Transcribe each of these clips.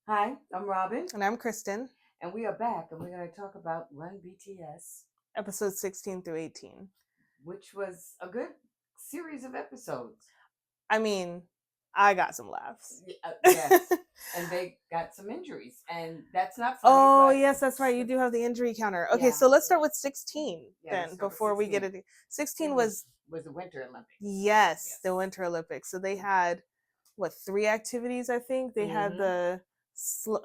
Hi, I'm Robin, And I'm Kristen, and we are back, and we're going to talk about Run BTS, episodes 16 through 18. which was a good series of episodes. I mean, I got some laughs. Yes, and they got some injuries, and that's not funny, Oh, but yes, that's right. You do have the injury counter. Okay, yeah, so let's start with 16 yeah. Let's then start with before we get 16. it. 16 16 was, was the Winter Olympics. yes, the Yes. Winter Olympics. So they had, what, three activities, I think? They had Mm-hmm.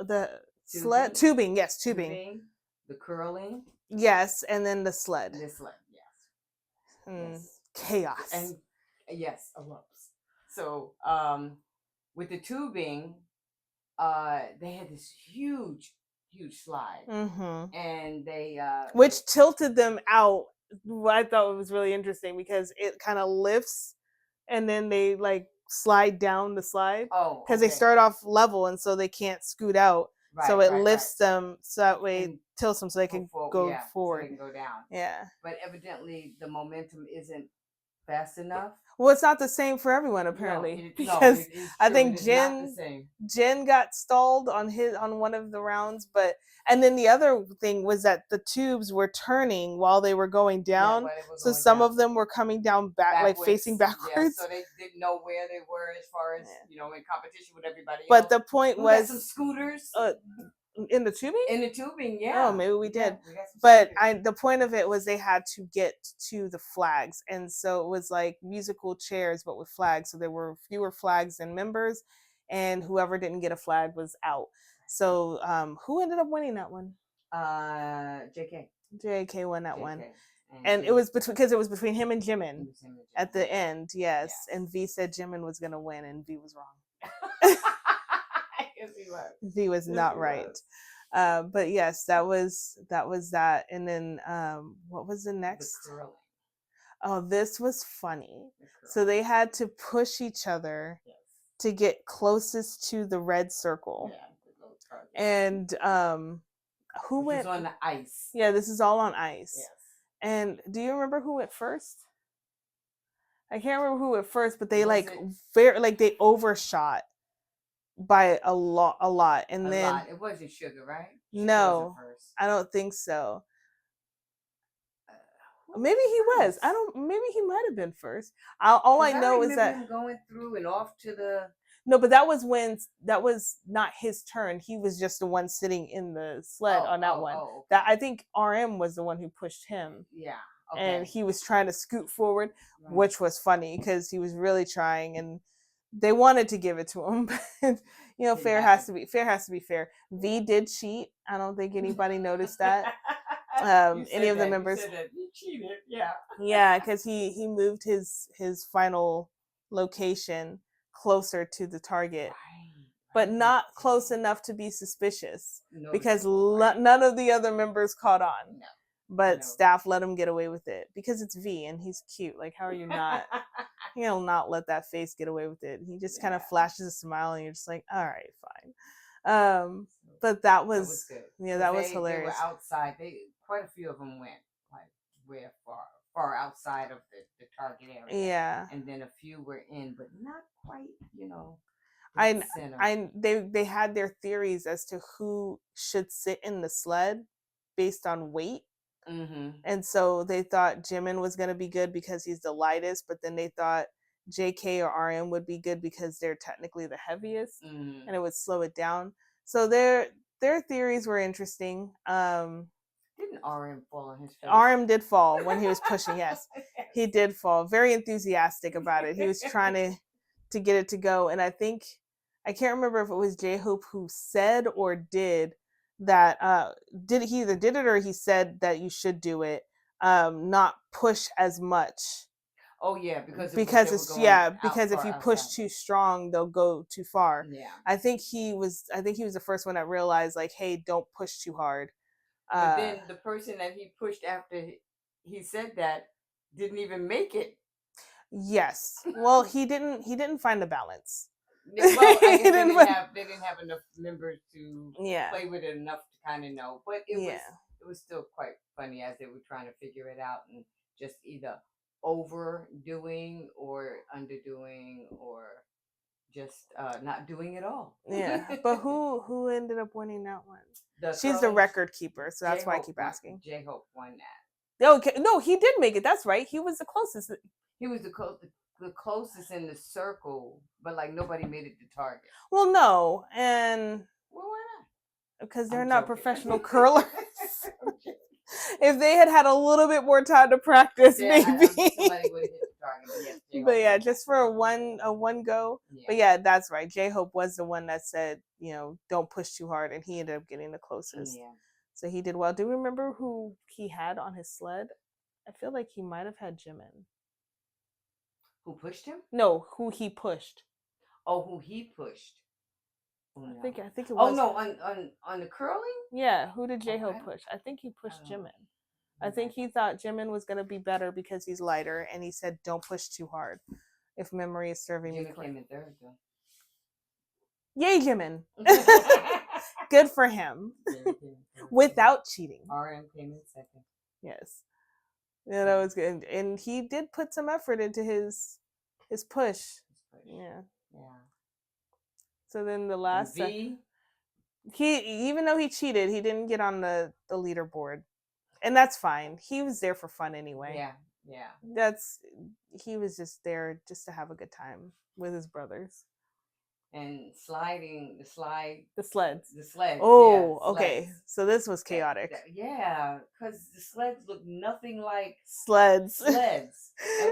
the sled, Tubing, tubing, yes, tubing. tubing, the curling, Yes, and then the sled. this sled. Yes, yes, Chaos. and yes, a ropes. So, with the tubing, they had this huge slide, Mm-hmm. and Which tilted them out. I thought it was really interesting because it kind of lifts and then they like slide down the slide oh, because they okay, start off level and so they can't scoot out. So right, it right, right. lifts them so that way it And tilts them so they go can forward, go yeah, so they forward. can go down. Yeah. But evidently, the momentum isn't fast enough. Well, it's not the same for everyone No, apparently no, because it is I true. It think is not the same. Jen got stalled on one of the rounds, but and then the other thing was that the tubes were turning while they were going Yeah, down, while they were so going some down of them were coming down back like facing backwards, yeah. backwards. So they didn't know where they were as far as Yeah. in competition with everybody But else. the point We got some was, scooters uh, in the tubing. in the tubing. Oh, Yeah, maybe we yeah, did. we got some But scooters. the point of it was they had to get to the flags, and so it was like musical chairs, but with flags. So there were fewer flags than members, and whoever didn't get a flag was out. So who ended up winning that one? JK, JK won that one, JK, and and it V. was because it was between him and It Jimin was him and at Jimin. the end. Yes, Yes. and V said Jimin was gonna win, and V was wrong. Yes, he was. V was Yes, not he right. was. But yes, that was that. And then what was the The next? curling. Oh, this was funny. The So curling. they had to push each other Yes. to get closest to the red circle. Yeah, the little target. And who Which was went? on the ice. Yeah, this is all on ice. Yes. And do you remember who went first? I can't remember who went first, but they Was like it very like they overshot by a lot, and a then lot? It wasn't Sugar, right? Sugar wasn't no, first. I don't think so. Uh, who Maybe he was was. I first? don't. Maybe he might have been first. All I Because I know is remember that him going through and off to the. no, but that was when that was not his turn. He was just the one sitting in the sled Oh, on that oh, one. oh, That okay. I think RM was the one who pushed him, Yeah, and okay. he was trying to scoot forward, Right. which was funny because he was really trying, and they wanted to give it to him. But, Didn't fair has happen. to be fair. Has to be fair. V did cheat. I don't think anybody noticed that. You Any said of the that. You members, said that. You cheated. Yeah. yeah, because he moved his final location closer to the target, Right. but Right. He not close did. enough to be suspicious because Noticeable. Right. none of the other members caught on. No. But No. staff let him get away with it because it's V and he's cute. Like, how are you not? He'll not let that face get away with it. He just kind of Yeah. flashes a smile, and you're just like, all right, fine. But that That was was, good yeah, because that was they were hilarious. outside. They quite a few of them went like where far outside of the target area, Yeah, and then a few were in, but not quite. Dead I center. they had their theories as to who should sit in the sled based on weight. Mm-hmm. And so they thought Jimin was going to be good because he's the lightest, but then they thought JK or RM would be good because they're technically the heaviest Mm-hmm. and it would slow it down. So their theories were interesting. Didn't RM fall on his face? RM did fall when he was pushing. Yes, he did fall. Very enthusiastic about it. He was trying to get it to go, and I think I can't remember if it was J Hope who said or did that. Did he either did it or he said that you should do it. Not push as much Oh yeah, because because they were it's going yeah out because if far you push outside. too strong they'll go too far. Yeah, I think he was the first one that realized like, hey, don't push too hard. but uh then the person that he pushed after he said that didn't even make it. Yes. Well, he didn't find the balance. Well, I He guess didn't find, they didn't have enough members to yeah. play with it enough to kind of know. But Yeah. it was still quite funny as they were trying to figure it out and just either overdoing or underdoing or just not doing it all. Yeah, but who ended up winning that one? She's the curling, record keeper, so that's why I keep asking. J-Hope won that. Okay, no, he did make it. That's right. He was the closest. He was the closest in the circle, but like nobody made it to target. Well, no, and Well, why not? because they're I'm not joking. professional curlers. If they had had a little bit more time to practice, Yeah, maybe. somebody would have hit the target. But, yes, But yeah, won just that. for a one go. Yeah. But yeah, that's right. J-Hope was the one that said, you know, don't push too hard, and he ended up getting the closest. Yeah. So he did well. Do you remember who he had on his sled? I feel like he might have had Jimin. Who pushed him? No, who he pushed. Oh, who he pushed. Oh, no. I think it was. Oh no, on the curling? Yeah, who did J-Hope push? I think he pushed Jimin. I think he thought Jimin was going to be better because he's lighter, and he said, "Don't push too hard." If memory is serving me correctly. Jimin came in third, though. Yay, Jimin! Good for him. Without cheating. RM came in second. Yes, yeah, that was good, and he did put some effort into his push. Yeah. So then the last V, he, even though he cheated, he didn't get on the leaderboard, and that's fine. He was there for fun anyway. Yeah. He was just there just to have a good time with his brothers. And the sleds. Oh, yeah, okay. Sleds. So this was chaotic. Yeah, because the sleds look nothing like sleds. And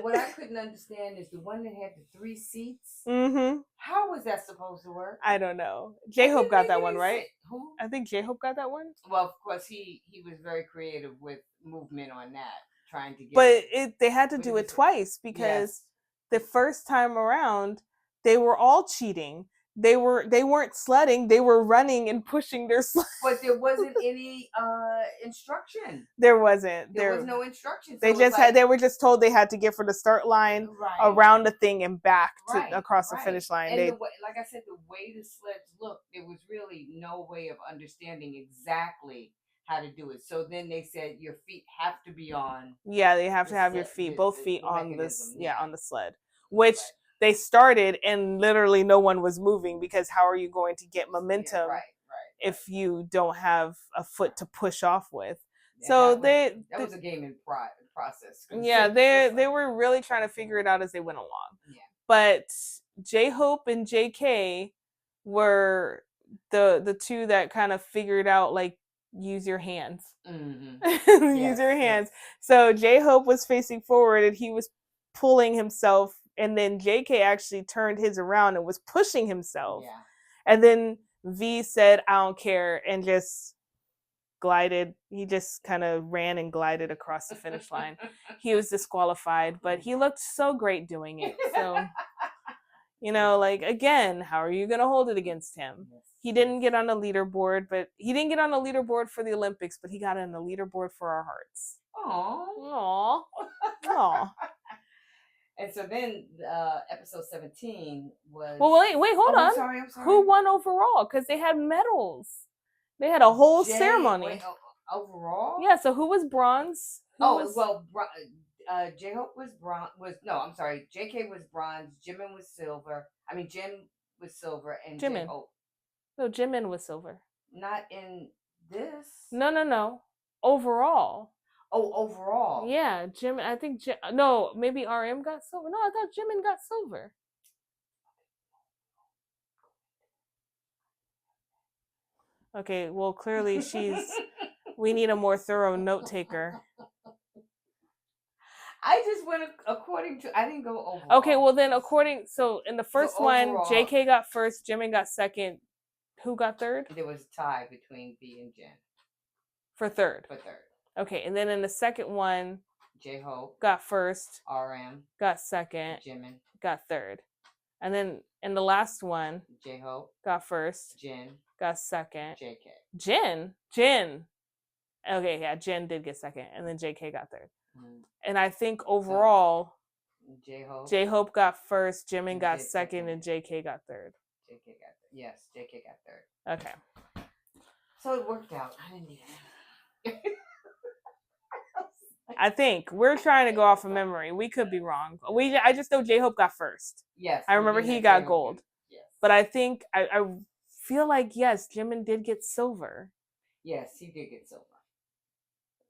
what I couldn't understand is the one that had the 3 seats. Mm-hmm. How was that supposed to work? I don't know. J-Hope got that one, right? Who? I think J-Hope got that one. Well, of course, he was very creative with movement on that, trying to get. But they had to do it twice because the first time around they were all cheating. They weren't sledding. They were running and pushing their sled. But there wasn't any instruction. There wasn't. There was no instruction. So they were just told they had to get from the start line around the thing and back across the finish line. And like I said, the way the sleds looked, there was really no way of understanding exactly how to do it. So then they said your feet have to be on. Yeah, they have to have your feet, both feet on this. Yeah, on the sled, which. They started and literally no one was moving because how are you going to get momentum if you don't have a foot to push off with? Yeah, so that was a game in process. Yeah, they were really trying to figure it out as they went along. Yeah. But J-Hope and JK were the two that kind of figured out like use your hands. Mm-hmm. Use your hands. Yes. So J-Hope was facing forward and he was pulling himself. And then JK actually turned his around and was pushing himself. Yeah. And then V said, I don't care, and just glided. He just kind of ran and glided across the finish line. He was disqualified, but he looked so great doing it. So, you know, like, again, how are you going to hold it against him? He didn't get on the leaderboard, but he didn't get on the leaderboard for the Olympics, but he got on the leaderboard for our hearts. Aww. Aww. And so then episode 17 was... Well, wait, hold on. I'm sorry. Who won overall? Because they had medals. They had a whole ceremony. Wait, overall? Yeah, so who was bronze? J-Hope was bronze. I'm sorry. JK was bronze. Jimin was silver. Jim was silver and J-Hope. No, Jimin was silver. Not in this. No. Overall. Oh, overall. Yeah, Jim. I think no, maybe RM got silver. No, I thought Jimin got silver. Okay, well, clearly we need a more thorough note taker. I just went according to. I didn't go overall. Okay, well then so in the first one, JK got first, Jimin got second. Who got third? There was a tie between B and Jen. For third. Okay, and then in the second one, J-Hope got first, RM got second, Jimin got third. And then in the last one, J-Hope got first, Jin got second, JK. Jin. Okay, yeah, Jin did get second, and then JK got third. Mm-hmm. And I think overall, J-Hope got first, Jimin got second, and JK got third. JK got third. Okay. So it worked out. I didn't need it. I think we're trying to go off of memory. We could be wrong. I just know J-Hope got first. Yes. I remember he got gold. But I think I feel like yes, Jimin did get silver. Yes, he did get silver.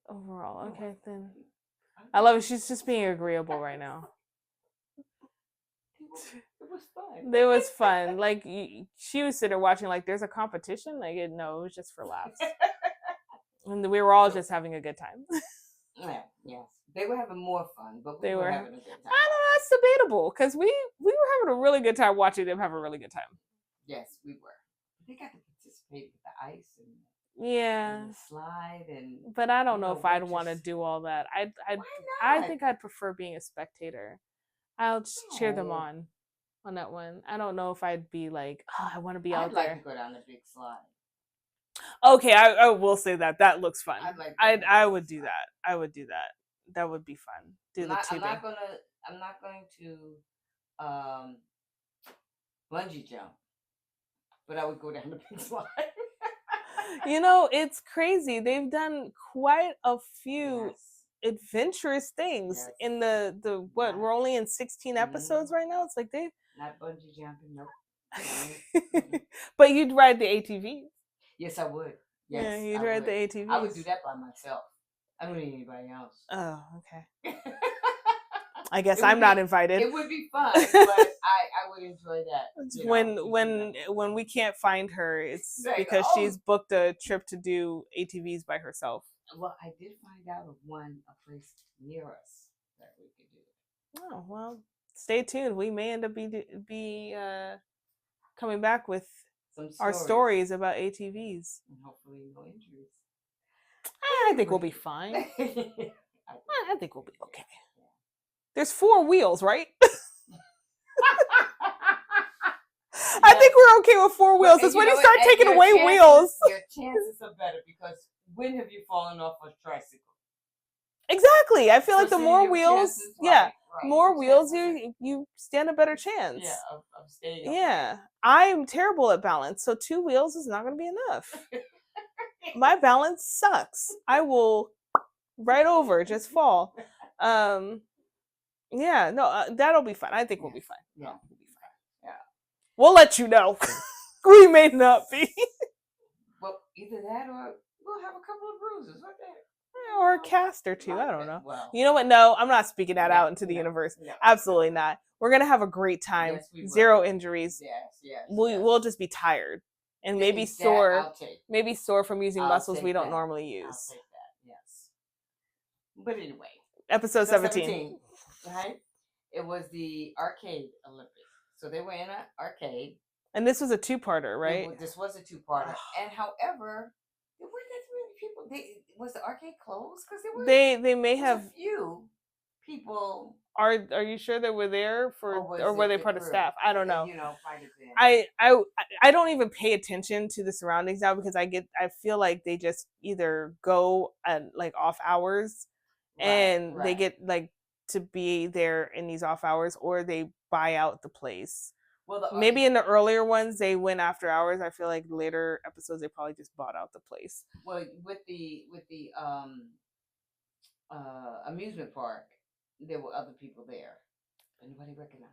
Overall, okay then. I love it. She's just being agreeable right now. It was fun. It was fun. Like she was sitting there watching. Like there's a competition. Like no, it was just for laughs. And we were all just having a good time. Yeah, yes. They were having more fun, but we were having a good time. I don't know, that's debatable because we were having a really good time watching them have a really good time. Yes, we were. They got to participate with the ice and and the slide but I don't know if I'd want to do all that. I think I'd prefer being a spectator. I'll just cheer them on that one. I don't know if I'd be like, oh, I want to be out there. I'd like to go down the big slide. Okay, I will say that looks fun. I would do that. I would do that. That would be fun. I'm not going to bungee jump, but I would go down the big slide. It's crazy. They've done quite a few adventurous things in the what? We're only in 16 episodes right now. It's like they not bungee jumping, nope. But you'd ride the ATV. Yes, I would. Yes, yeah, you'd ride the ATV. I would do that by myself. I don't need anybody else. Oh, okay. I guess I'm not invited. It would be fun, but I would enjoy that. When we can't find her, it's like, because she's booked a trip to do ATVs by herself. Well, I did find out of a place near us that we could do. Oh well, stay tuned. We may end up be coming back with our stories about ATVs. And hopefully no injuries. I think we'll be fine. I think we'll be okay. There's 4 wheels, right? I think we're okay with 4 wheels. It's when you start taking away wheels. Your chances are better because when have you fallen off a tricycle? Exactly. I feel like the more wheels, more wheels, you stand a better chance. Yeah, of staying. Yeah, I'm terrible at balance, so 2 wheels is not going to be enough. My balance sucks. I will right over, just fall. Yeah, no, that'll be fun. I think we'll be fine. Yeah, we'll be fine. Yeah, we'll let you know. We may not be. Well, either that or we'll have a couple of bruises. Or a cast or 2. I don't know. Well, you know what? No, I'm not speaking that out into the universe. No, absolutely not. We're gonna have a great time. Yes, 0 injuries. Yes. We'll just be tired and maybe sore. Maybe sore from using muscles we don't normally use. I'll take that. Yes. But anyway, episode 17. Right? It was the arcade Olympics. So they were in an arcade. And this was a 2-parter, right? This was a 2-parter. And however, there weren't that many people. Was the arcade closed? Because they may have a few people. Are you sure they were there or were they part of staff? I don't know. Might have been. I don't even pay attention to the surroundings now because I feel like they just either go at like off hours and they get like to be there in these off hours, or they buy out the place. Well, maybe in the earlier ones they went after hours. I feel like later episodes they probably just bought out the place. Well, with the amusement park, there were other people there. Anybody recognized?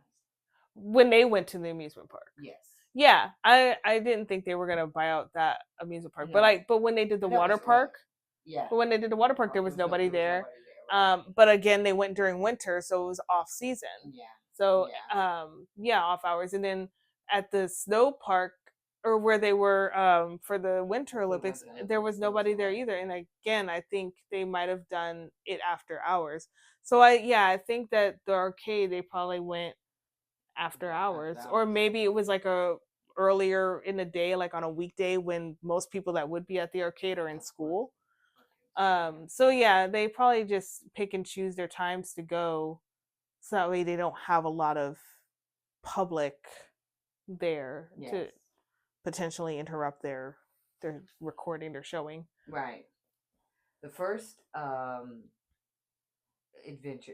When they went to the amusement park. Yes. Yeah, I didn't think they were gonna buy out that amusement park, no. but when they did the water park, But when they did the water park, there was nobody there. But again, they went during winter, so it was off season. Yeah. So off hours, and then at the snow park or where they were for the Winter Olympics, there was nobody there either. And again, I think they might have done it after hours. So I think that the arcade they probably went after hours, or maybe it was like a earlier in the day, like on a weekday when most people that would be at the arcade are in school. So they probably just pick and choose their times to go, so that way they don't have a lot of public there to potentially interrupt their recording, their showing. Right. The first adventure.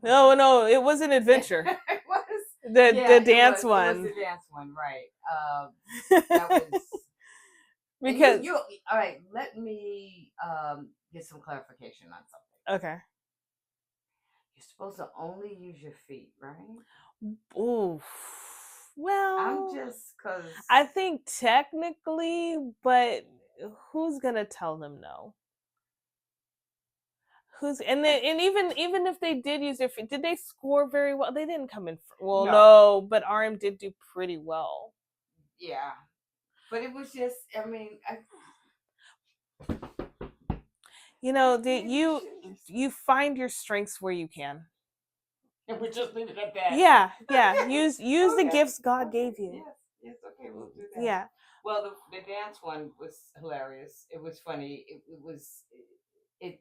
No, it was an adventure. It was the dance one. It was the dance one, right? That was because you all right. Let me get some clarification on something. Okay. You're supposed to only use your feet, right? Ooh. Well, I'm just because I think technically, but who's gonna tell them no? Who's and even if they did use their feet, did they score very well? They didn't come in. Well, no, but RM did do pretty well. Yeah, but it was just. I mean, you find your strengths where you can. And we just leave it at that. Yeah. Use okay. The gifts God gave you. Yes. Okay, we'll do that. Yeah. Well, the dance one was hilarious. It was funny. It was it.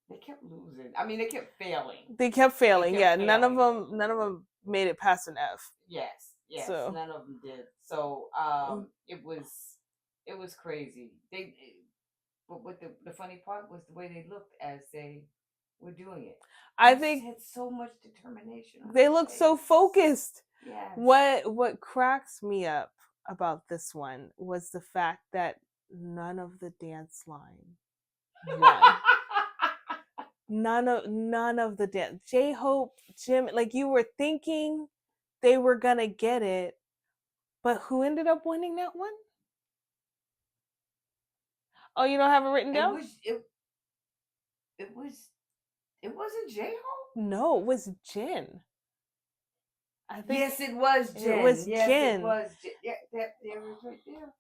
They kept losing. I mean, they kept failing. None of them made it past an F. Yes. So. None of them did. So it was crazy. But what the funny part was the way they looked as they were doing it. I think had so much determination. They look so focused. Yes. What cracks me up about this one was the fact that none of the dance line won. none of the dance. J-Hope, Jim, like you were thinking they were gonna get it, but who ended up winning that one? Oh, you don't have it written down? It wasn't J-Hope? No, it was Jin. I think yes, it was Jin. It was Jin. It was Jin. Yeah, there was right there.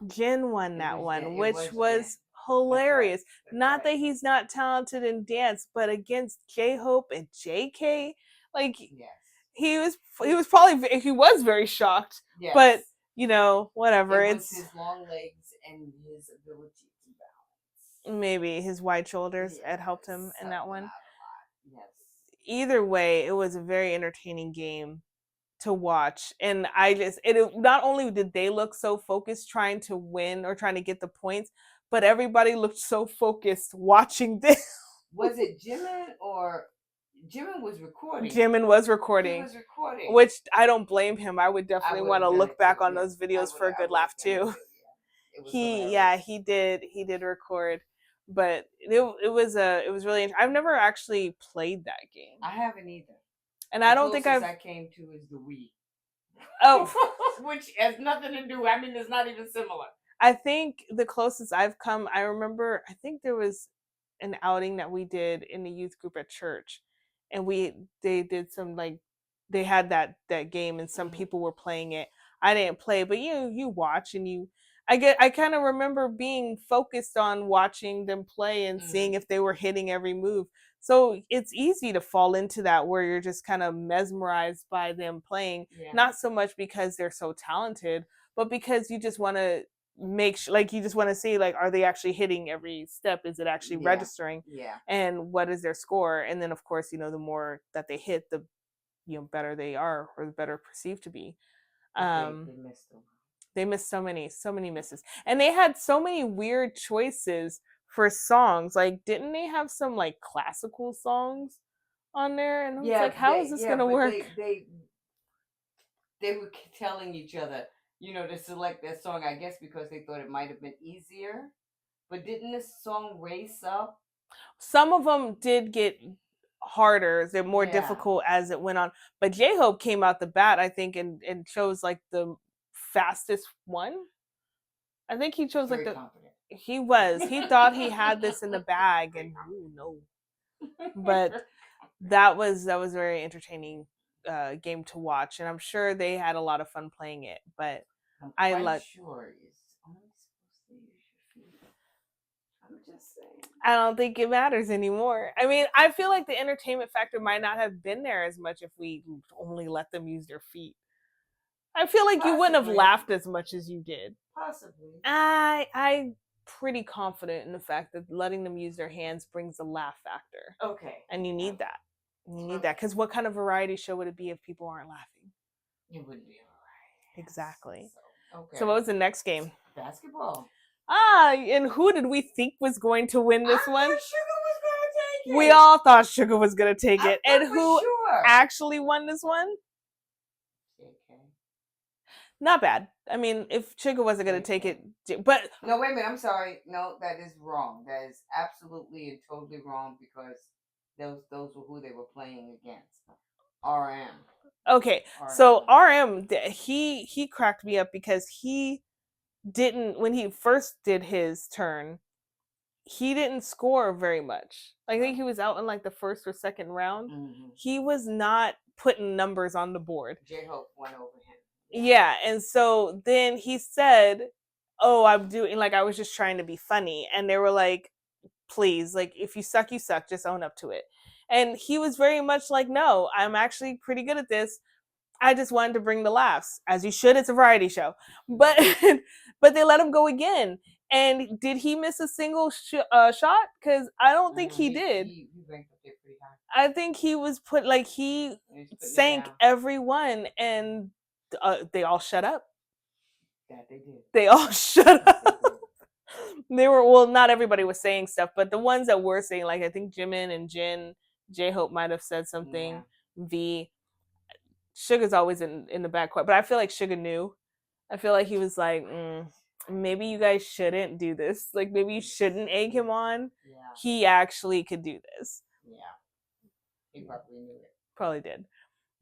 Jin won that one, which was hilarious. That's not that he's not talented in dance, but against J-Hope and JK, like yes. he was very shocked. Yes. But whatever. It was his long legs and his ability to balance. Maybe his wide shoulders had helped him in that one. Yes. Either way, it was a very entertaining game to watch, and it not only did they look so focused trying to win or trying to get the points, but everybody looked so focused watching this. Was it Jimin or Jimin was recording? Jimin was recording. He was recording, which I don't blame him. I would definitely want to look back on those videos for a good laugh too. He did record, but it was really. I've never actually played that game. I haven't either. And I don't think I came to is the Wii. Oh, which has nothing to do. I mean, it's not even similar. I think the closest I've come, I remember. I think there was an outing that we did in the youth group at church, and they did some they had that game, and some people were playing it. I didn't play, but you watch and I kind of remember being focused on watching them play and seeing if they were hitting every move. So it's easy to fall into that where you're just kind of mesmerized by them playing, not so much because they're so talented, but because you just want to make sure, you just want to see, are they actually hitting every step? Is it actually registering? Yeah. And what is their score? And then, of course, the more that they hit, the better they are, or the better perceived to be. They missed them. They missed so many misses, and they had so many weird choices for songs. Didn't they have some classical songs on there? And I was how is this gonna work? They were telling each other, to select that song, I guess because they thought it might have been easier. But didn't this song race up? Some of them did get harder. They're more difficult as it went on. But J-Hope came out the bat, I think, and chose the fastest one. I think he chose Very confident. He was. He thought he had this in the bag, and no. But that was very entertaining game to watch, and I'm sure they had a lot of fun playing it. But I'm sure it's only supposed to use your feet. I'm just saying. I don't think it matters anymore. I mean, I feel like the entertainment factor might not have been there as much if we only let them use their feet. I feel like you wouldn't have laughed as much as you did. Possibly. I'm pretty confident in the fact that letting them use their hands brings a laugh factor. Okay. And you need that. You need that, because what kind of variety show would it be if people aren't laughing? It wouldn't be a variety. Exactly. Okay. So what was the next game? Basketball. And who did we think was going to win this one? Sugar was going to take it. We all thought Sugar was going to take it. And who actually won this one? Not bad. I mean, if Sugar wasn't going to take it, but no, wait a minute. I'm sorry. No, that is wrong. That is absolutely and totally wrong, because those were who they were playing against. RM. Okay, so RM, he cracked me up because he didn't, when he first did his turn, he didn't score very much. I think he was out in like the first or second round. Mm-hmm. He was not putting numbers on the board. J-Hope went over him. Yeah, and so then he said, "Oh, I'm doing, like, I was just trying to be funny," and they were like, "Please, like, if you suck, you suck. Just own up to it." And he was very much like, "No, I'm actually pretty good at this. I just wanted to bring the laughs, as you should. It's a variety show." But but they let him go again. And did he miss a single shot? Because I don't think he did. He ranked up there pretty high. I think he was put, like, he sank every one, and they all shut up. That they did. They all shut up. They were, well, not everybody was saying stuff, but the ones that were saying, like, I think Jimin and Jin, J-Hope might have said something. Yeah. V. Sugar's always in the back court, but I feel like Sugar knew. I feel like he was like, maybe you guys shouldn't do this. Like, maybe you shouldn't egg him on. Yeah. He actually could do this. Yeah. He probably knew it. Probably did.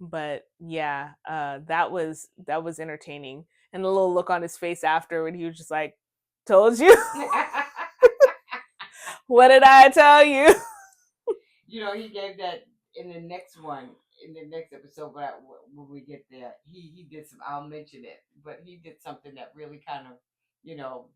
But yeah, that was entertaining. And the little look on his face after when he was just like, "Told you." What did I tell you? You know, he gave that in the next one, in the next episode, but when we get there, he did some, I'll mention it, but he did something that really kind of, you know,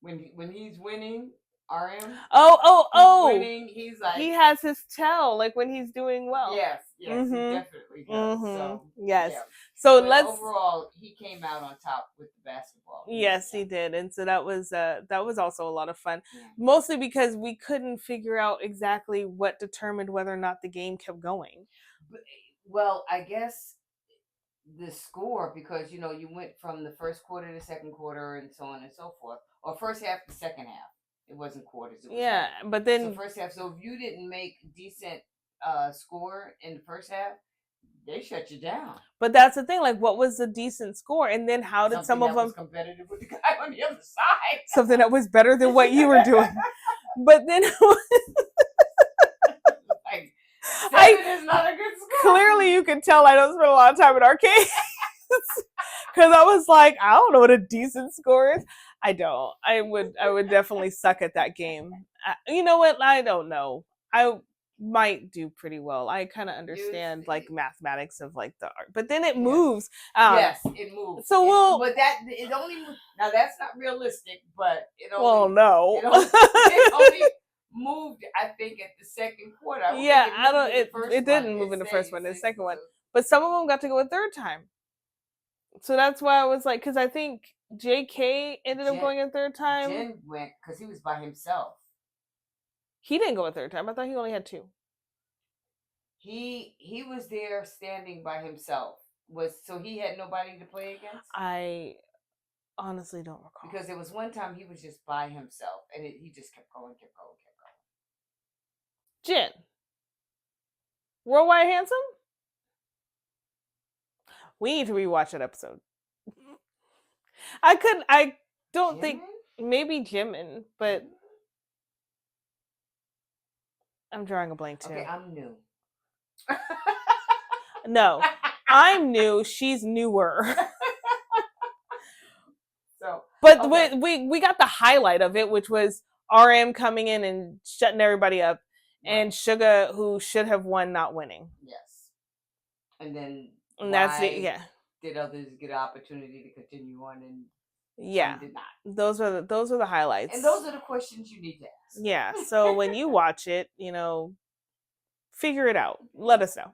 when he's winning, RM. Winning, he's like, he has his tell, like when he's doing well. Yes, mm-hmm. He definitely does. Mm-hmm. So yes. Yeah. So but overall, he came out on top with the basketball. Yes, he did, and so that was also a lot of fun. Yeah. Mostly because we couldn't figure out exactly what determined whether or not the game kept going. Well, I guess the score, because you know you went from the first quarter to second quarter and so on and so forth, or first half to second half. It wasn't quarters. It was half. But then so first half. So if you didn't make decent score in the first half, they shut you down. But that's the thing. Like, what was a decent score? And then how did some of them was competitive with the guy on the other side? Something that was better than what you were doing. But then like, 7 is not a good score. Clearly, you can tell I don't spend a lot of time in arcades. Because I was like, I don't know what a decent score is. I don't. I would definitely suck at that game. You know what? I don't know. I might do pretty well. I kind of understand like mathematics of like the art, but then it moves. Yes, it moves. So but it only now that's not realistic, but it only. Well, no. It only moved, I think, at the second quarter. It didn't move in the first one. The second one, but some of them got to go a third time. So that's why I was like, because I think JK ended up going a third time. Jen went because he was by himself. He didn't go a third time. I thought he only had 2. He was there standing by himself. So he had nobody to play against? I honestly don't recall. Because there was one time he was just by himself and he just kept going. Jen. Worldwide Handsome? We need to rewatch that episode. I don't think, maybe Jimin, but I'm drawing a blank too. Okay, I'm new. No, I'm new. She's newer. But we got the highlight of it, which was RM coming in and shutting everybody up, and Suga, who should have won, not winning. Yes. And then that's it. Yeah. Did others get an opportunity to continue on and some did not? Those are the highlights. And those are the questions you need to ask. Yeah. So when you watch it, figure it out. Let us know.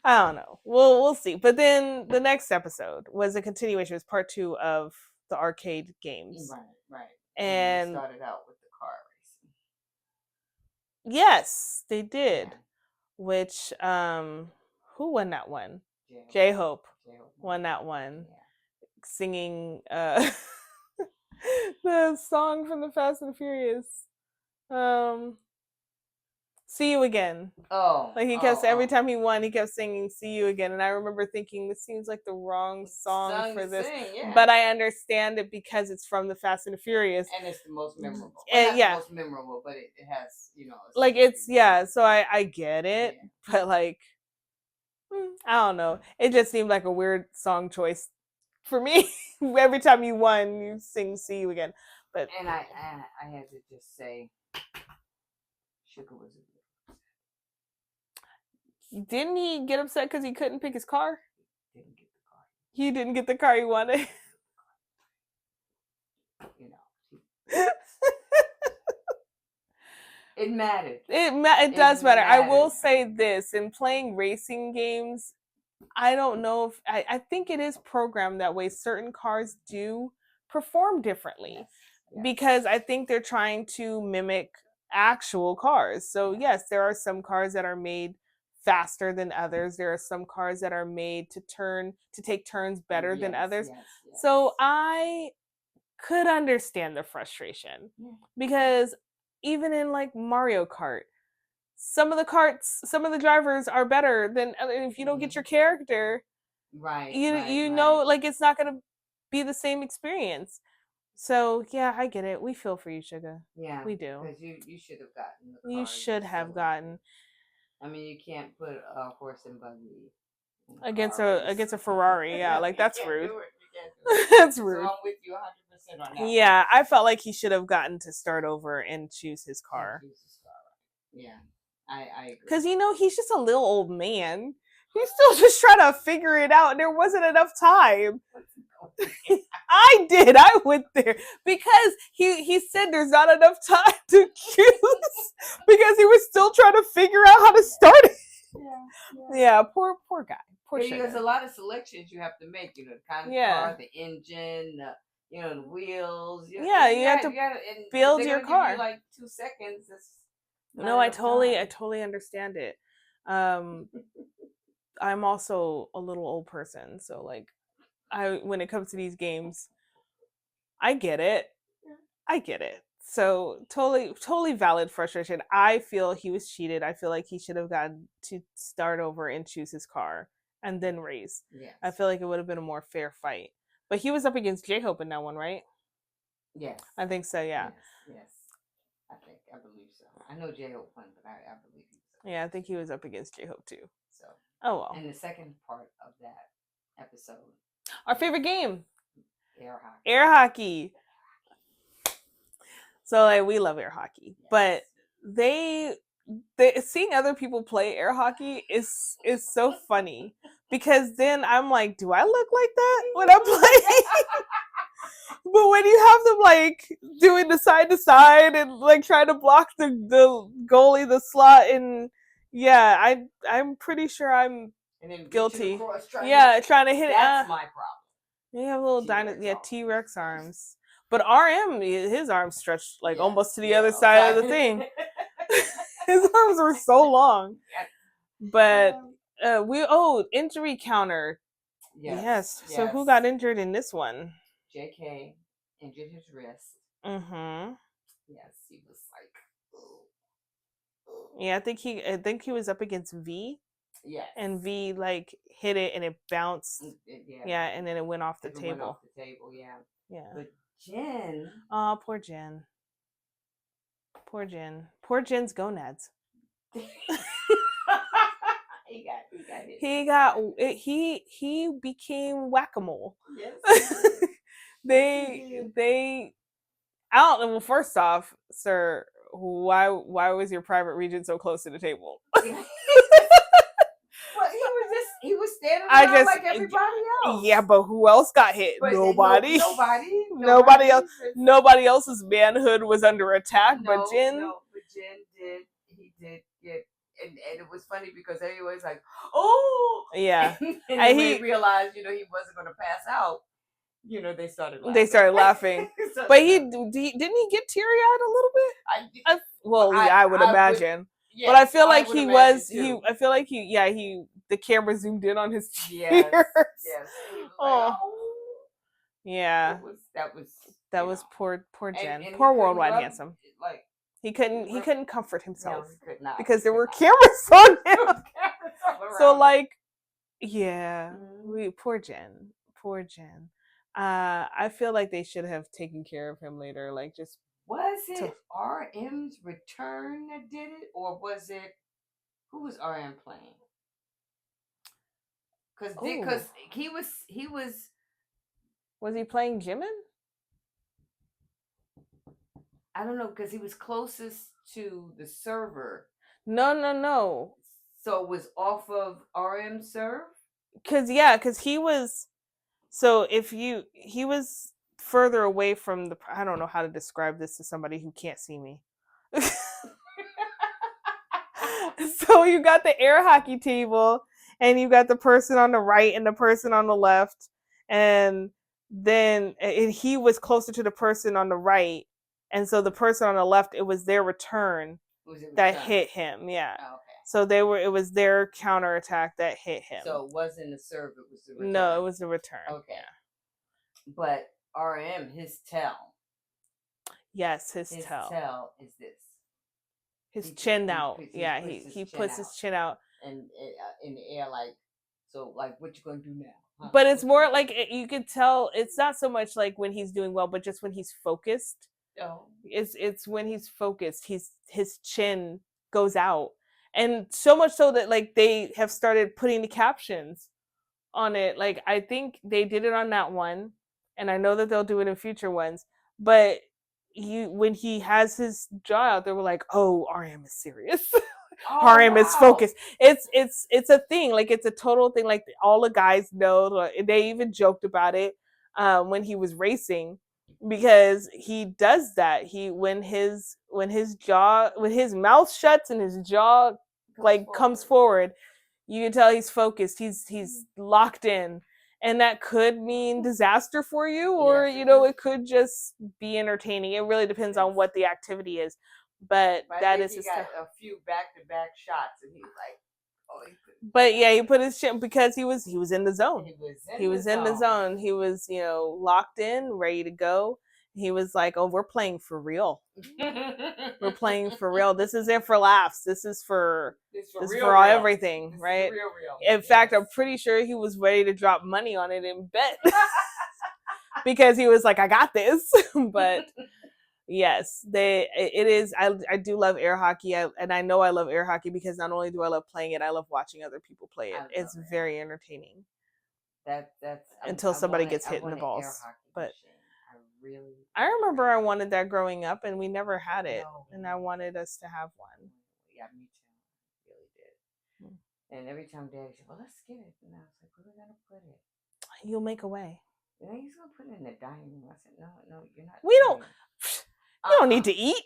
I don't know. We'll see. But then the next episode was a continuation. It was part 2 of the arcade games. Right. And started out with the car racing. Yes, they did. Yeah. Which who won that one? J-Hope won that one. Yeah. Singing the song from the Fast and Furious. See You Again. Oh. Like he kept every time he won, he kept singing See You Again. And I remember thinking, this seems like the wrong song for this. Yeah. But I understand it because it's from the Fast and Furious. And it's the most memorable. Well, not the most memorable, but it has, like it's, so I get it. Yeah. But like, I don't know. It just seemed like a weird song choice for me. Every time you won, you sing "See You Again." But and I had to just say, Sugar was didn't he get upset because he couldn't pick his car? didn't get the car. He didn't get the car he wanted. You know, it mattered. It does matter. I will say this: in playing racing games, I don't know if I think it is programmed that way. Certain cars do perform differently because I think they're trying to mimic actual cars. So yes, there are some cars that are made faster than others. There are some cars that are made to take turns better than others. So I could understand the frustration because even in like Mario Kart, some of the drivers are better than if you don't get your character right. You know, like it's not gonna be the same experience. So yeah, I get it. We feel for you, Sugar. Yeah, we do. Because you should have gotten the car. You should have gotten. I mean, you can't put a horse and buggy against a Ferrari. Yeah, like that's rude. That's rude. So I'm with you 100% on that. Yeah, I felt like he should have gotten to start over and choose his car. Yeah, I agree. Because you know he's just a little old man. He's still just trying to figure it out, and there wasn't enough time. I did. I went there because he said there's not enough time to choose because he was still trying to figure out how to start it. Yeah. Poor guy. Poor Sugar. There's a lot of selections you have to make. You know, the kind of car, the engine, the wheels. You have to build your car. Give you like 2 seconds. No, I totally understand it. I'm also a little old person, so like when it comes to these games, I get it. So totally valid frustration. I feel he was cheated. I feel like he should have gotten to start over and choose his car and then race. Yes. I feel like it would have been a more fair fight. But he was up against J-Hope in that one, right? Yes. I think so, yeah. Yes. I believe so. I know J-Hope won, but I believe so. Yeah, I think he was up against J-Hope too. So. Oh well. And the second part of that episode. Our favorite game. Air hockey. So like we love air hockey, but they seeing other people play air hockey is so funny because then I'm like, do I look like that when I'm playing? But when you have them like doing the side to side and like trying to block the goalie, the slot, and yeah, I'm pretty sure I'm guilty. Trying to hit it. That's my problem. You have little T-Rex arms. But RM, his arms stretched like almost to the other side of the thing. His arms were so long. But injury counter. Yes. So who got injured in this one? JK injured his wrist. Mm-hmm. Yes, he was like. Yeah, I think he was up against V. Yes. And V like hit it and it bounced. Yeah, and then it went off the table. Yeah. But Jen. Oh, poor Jen. Poor Jen's gonads. He became whack-a-mole. Yes. they I don't know. Well, first off, sir, why was your private region so close to the table? Well, he was standing around like everybody else. Yeah, but who else got hit? But nobody. Nobody else. Nobody else's manhood was under attack. But Jen. No, but Jen did. He did get. And it was funny because everyone was like, "Oh, yeah." and when he realized, he wasn't going to pass out. They started laughing. But didn't he get teary-eyed a little bit? I would imagine. Yes, but I feel like he was. Too. I feel like the camera zoomed in on his tears. Yes. Oh. Yeah. That was poor Jen. And poor Worldwide Handsome. Like he couldn't comfort himself because there were cameras on him. So like, yeah, poor Jen. I feel like they should have taken care of him later. Like just. Was it RM's return that did it, or was it who was RM playing? Because he was Was he playing Jimin? I don't know, because he was closest to the server. No. So it was off of RM serve? Because he was. So he was further away from the. I don't know how to describe this to somebody who can't see me. So you got the air hockey table, and you got the person on the right and the person on the left, and then he was closer to the person on the right, and so the person on the left, it was their return that hit him. Yeah. Oh, okay. So it was their counterattack that hit him. So it wasn't a serve, it was the return. No, it was the return. Okay. Yeah. But RM, his tell. Yes, his tell. His tell is this. His chin out. Yeah, he puts his chin out. And in the air, like, so, like, what you gonna do now? Huh? But it's more like, you could tell, it's not so much like when he's doing well, but just when he's focused. Oh. It's when he's focused, his chin goes out. And so much so that, like, they have started putting the captions on it. Like, I think they did it on that one, and I know that they'll do it in future ones. But when he has his jaw out, they were like, "Oh, RM is serious. RM is focused." It's a thing. Like, it's a total thing. Like, all the guys know. They even joked about it when he was racing, because he does that. When his mouth shuts and his jaw comes forward, you can tell he's focused. He's locked in. And that could mean disaster for you, or it could just be entertaining. It really depends on what the activity is. But that is his. He got a few back-to-back shots, and he was like, "Oh." But yeah, he put his chin, because he was in the zone. He was in the zone. He was locked in, ready to go. He was like, "Oh, we're playing for real. We're playing for real. This isn't for laughs. This is for real. Everything, right?" Real. In fact, I'm pretty sure he was ready to drop money on it and bet because he was like, "I got this." But yes, it is. I do love air hockey, and I know I love air hockey because not only do I love playing it, I love watching other people play it. It's very entertaining. That's until somebody gets hit in the balls. But I remember I wanted that growing up, and we never had it, and I wanted us to have one. Yeah, me too. Really did. And every time Daddy said, "Well, let's get it," and I was like, "Where are we gonna put it?" You'll make a way. Yeah, he's gonna put it in the dining room. I said, "No, you're not." We don't. You don't need to eat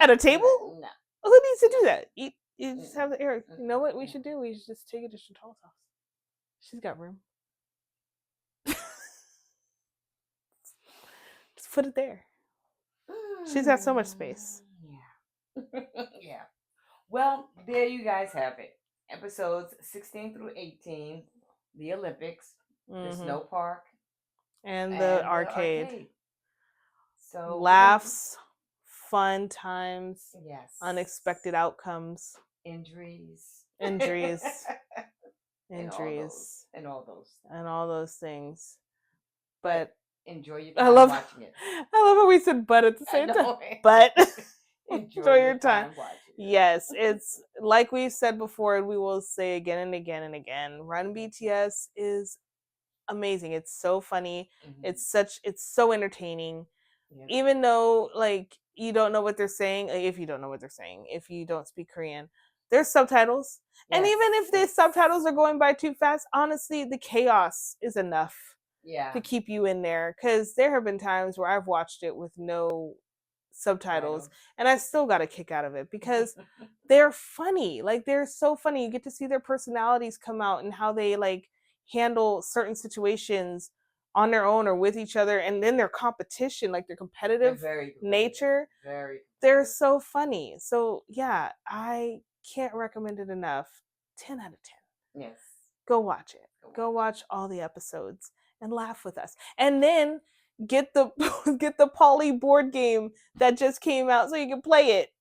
at a table. No. Who needs to do that? Eat. You just have the air. You know what we should do? We should just take it to Chantal's house. She's got room. Just put it there. She's got so much space. Yeah. Yeah. Well, there you guys have it. Episodes 16 through 18, the Olympics, the snow park, and the arcade. So laughs, fun times, yes, unexpected outcomes, injuries, and all those things. But enjoy your time watching it. I love how we said "but" at the same time. But enjoy your time. Yes, it's like we said before, and we will say again and again and again. Run BTS is amazing. It's so funny. Mm-hmm. It's so entertaining. Yep. Even though, like, you don't know what they're saying, if you don't know what they're saying, if you don't speak Korean, there's subtitles. Yes. And even if the subtitles are going by too fast, honestly, the chaos is enough to keep you in there. Because there have been times where I've watched it with no subtitles, and I still got a kick out of it because they're funny. Like, they're so funny. You get to see their personalities come out and how they, like, handle certain situations on their own or with each other, and then their competition, like their competitive nature. They're so funny. So yeah, I can't recommend it enough. 10 out of 10. Yes. Go watch it. Go watch all the episodes and laugh with us. And then get the Polly board game that just came out so you can play it.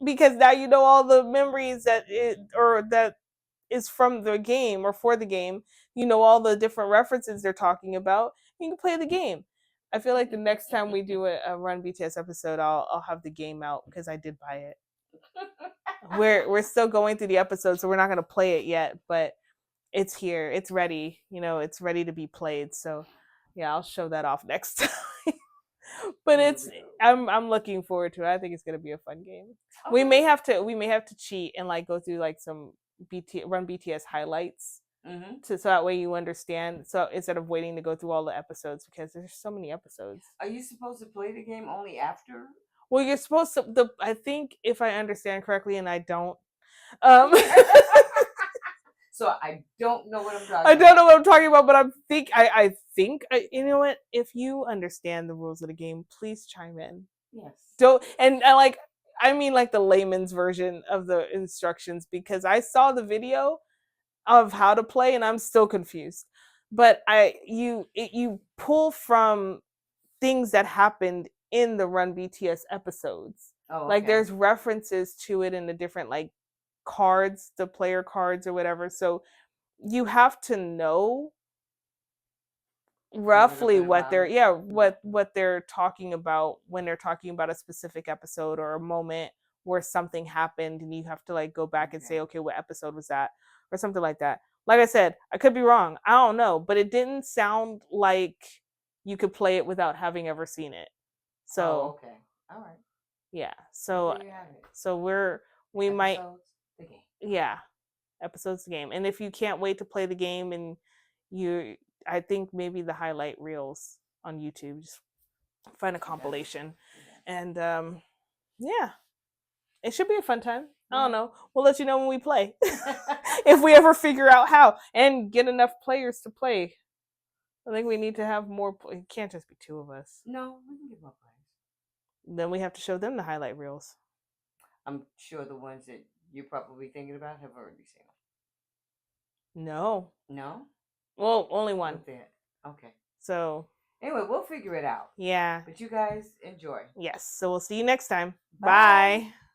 Because now you know all the memories that is from the game or for the game. You know all the different references they're talking about. You can play the game. I feel like the next time we do a Run BTS episode, I'll have the game out because I did buy it. We're still going through the episode, so we're not going to play it yet, but it's here, it's ready, it's ready to be played. So yeah, I'll show that off next time. But I'm looking forward to it. I think it's gonna be a fun game. Okay. We may have to cheat and like go through like some BTS highlights. Mm-hmm. So that way you understand. So instead of waiting to go through all the episodes, because there's so many episodes. Are you supposed to play the game only after? Well, you're supposed to. I think if I understand correctly, and I don't. So I don't know what I'm talking about. I don't know what I'm talking about, but I think you know what? If you understand the rules of the game, please chime in. Yes. Don't and I like the layman's version of the instructions, because I saw the video of how to play and I'm still confused. But you pull from things that happened in the Run BTS episodes. Oh, okay. Like there's references to it in the different like cards, the player cards or whatever. So you have to know roughly what they're what they're talking about when they're talking about a specific episode or a moment where something happened, and you have to like go back and say, okay, what episode was that, or something like that. Like I said, I could be wrong, I don't know, but it didn't sound like you could play it without having ever seen it. So okay, all right, yeah. So we episodes, might the game. Yeah, episodes the game. And if you can't wait to play the game, and I think maybe the highlight reels on YouTube, just find a compilation. And yeah, it should be a fun time. I don't know. We'll let you know when we play. If we ever figure out how and get enough players to play. I think we need to have more. It can't just be 2 of us. No, we can get more players. Then we have to show them the highlight reels. I'm sure the ones that you're probably thinking about have already seen them. No. No? Well, only one. Okay. So anyway, we'll figure it out. Yeah. But you guys enjoy. Yes. So we'll see you next time. Bye. Bye.